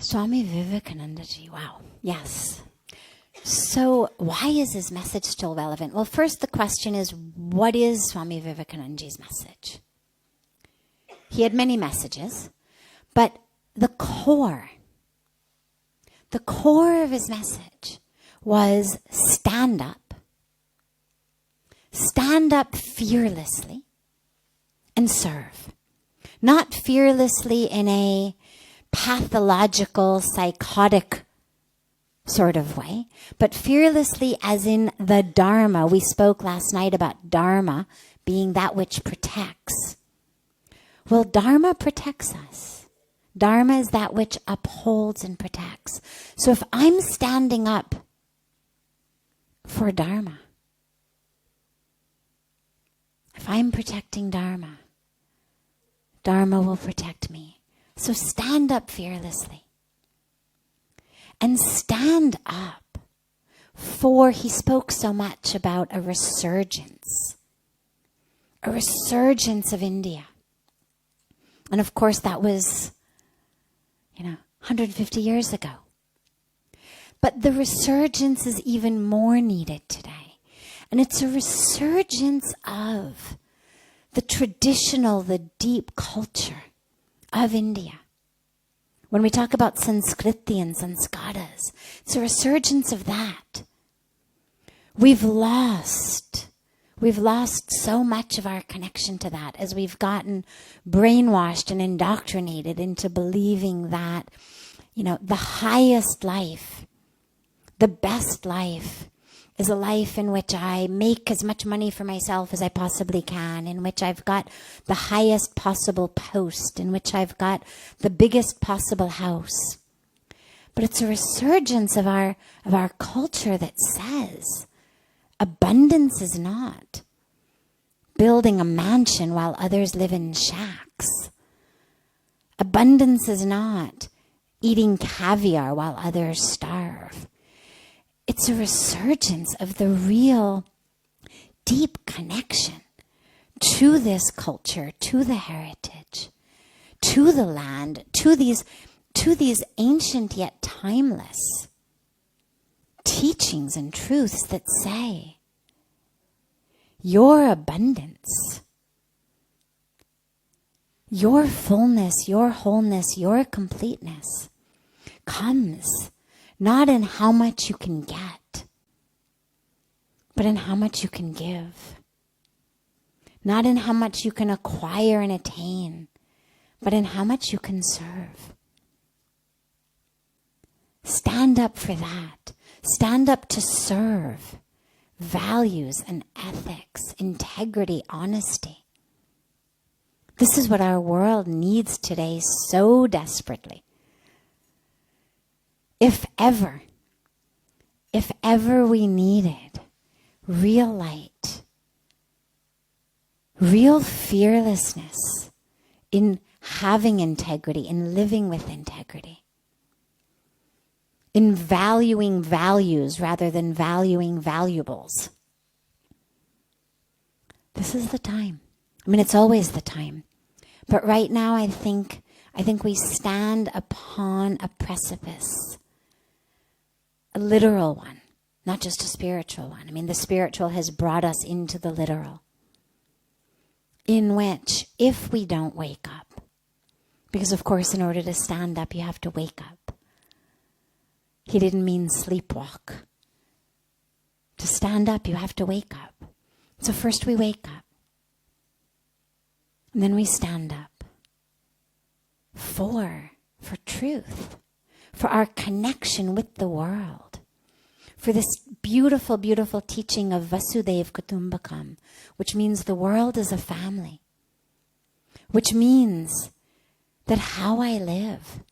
Swami Vivekanandaji, wow, yes. So why is his message still relevant? Well, first the question is, what is Swami Vivekanandaji's message? He had many messages, but the core of his message was stand up fearlessly and serve. Not fearlessly in a pathological, psychotic sort of way, but fearlessly as in the Dharma. We spoke last night about Dharma being that which protects. Well, Dharma protects us. Dharma is that which upholds and protects. So if I'm standing up for Dharma, if I'm protecting Dharma, Dharma will protect me. So stand up fearlessly. And stand up for, he spoke so much about a resurgence of India. And of course that was, 150 years ago. But the resurgence is even more needed today. And it's a resurgence of the traditional, the deep culture of India. When we talk about Sanskriti and Sanskaras, it's a resurgence of that. We've lost so much of our connection to that as we've gotten brainwashed and indoctrinated into believing that, the highest life, the best life, is a life in which I make as much money for myself as I possibly can, in which I've got the highest possible post, in which I've got the biggest possible house. But it's a resurgence of our culture that says abundance is not building a mansion while others live in shacks. Abundance is not eating caviar while others starve. It's a resurgence of the real deep connection to this culture, to the heritage, to the land, to these ancient yet timeless teachings and truths that say your abundance, your fullness, your wholeness, your completeness comes not in how much you can get, but in how much you can give. Not in how much you can acquire and attain, but in how much you can serve. Stand up for that. Stand up to serve values and ethics, integrity, honesty. This is what our world needs today so desperately. If ever we needed real light, real fearlessness in having integrity, in living with integrity, in valuing values rather than valuing valuables. This is the time. It's always the time. But right now I think we stand upon a precipice. A literal one, not just a spiritual one. The spiritual has brought us into the literal. In which, if we don't wake up, because of course in order to stand up you have to wake up. He didn't mean sleepwalk. To stand up you have to wake up. So first we wake up. And then we stand up. For truth. For our connection with the world, for this beautiful, beautiful teaching of Vasudev Kutumbakam, which means the world is a family, which means that how I live,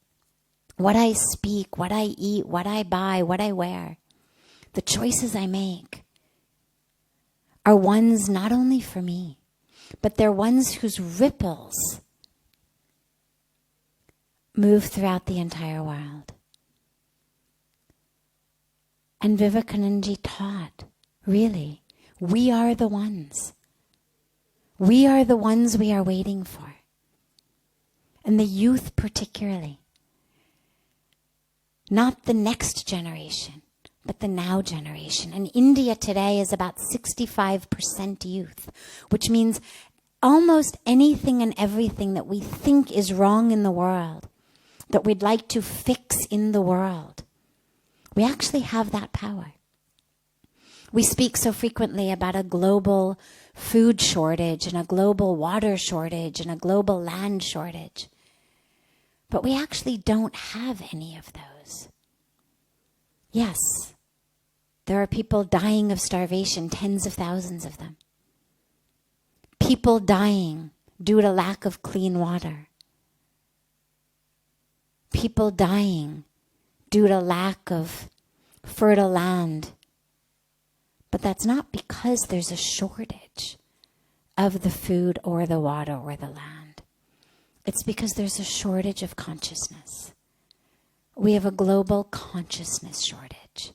what I speak, what I eat, what I buy, what I wear, the choices I make are ones not only for me, but they're ones whose ripples move throughout the entire world. And Vivekanandaji taught, really, we are the ones. We are the ones we are waiting for. And the youth particularly. Not the next generation, but the now generation. And India today is about 65% youth, which means almost anything and everything that we think is wrong in the world, that we'd like to fix in the world, we actually have that power. We speak so frequently about a global food shortage and a global water shortage and a global land shortage. But we actually don't have any of those. Yes, there are people dying of starvation, tens of thousands of them. People dying due to lack of clean water. People dying due to lack of fertile land. But that's not because there's a shortage of the food or the water or the land. It's because there's a shortage of consciousness. We have a global consciousness shortage.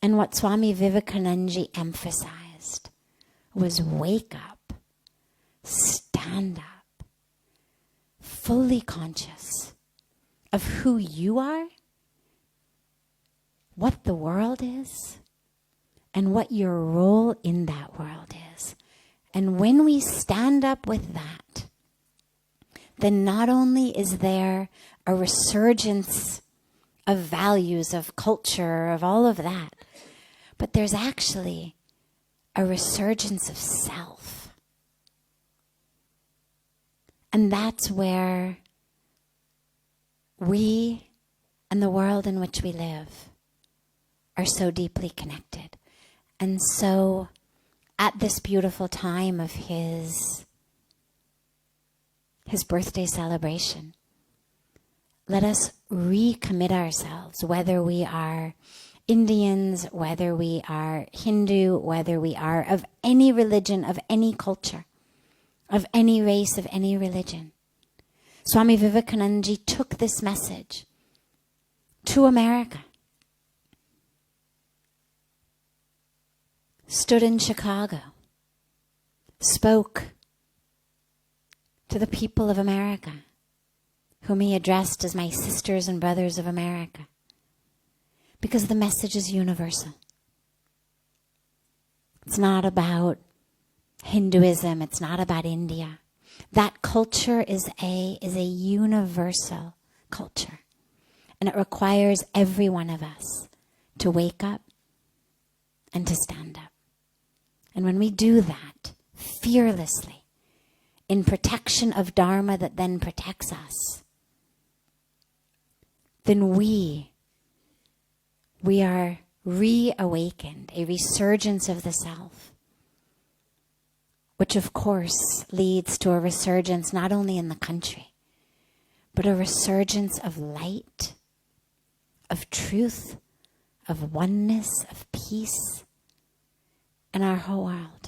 And what Swami Vivekanandaji emphasized was wake up, stand up, fully conscious of who you are, what the world is, and what your role in that world is. And when we stand up with that, then not only is there a resurgence of values, of culture, of all of that, but there's actually a resurgence of self. And that's where we and the world in which we live are so deeply connected. And so, at this beautiful time of his birthday celebration, let us recommit ourselves, whether we are Indians, whether we are Hindu, whether we are of any religion, of any culture, of any race, of any religion. Swami Vivekanandaji took this message to America. Stood in Chicago, spoke to the people of America, whom he addressed as my sisters and brothers of America, because the message is universal. It's not about Hinduism, it's not about India. That culture is a universal culture, and it requires every one of us to wake up and to stand up. And when we do that fearlessly, in protection of Dharma that then protects us, then we are reawakened, a resurgence of the self, which of course leads to a resurgence not only in the country, but a resurgence of light, of truth, of oneness, of peace in our whole world.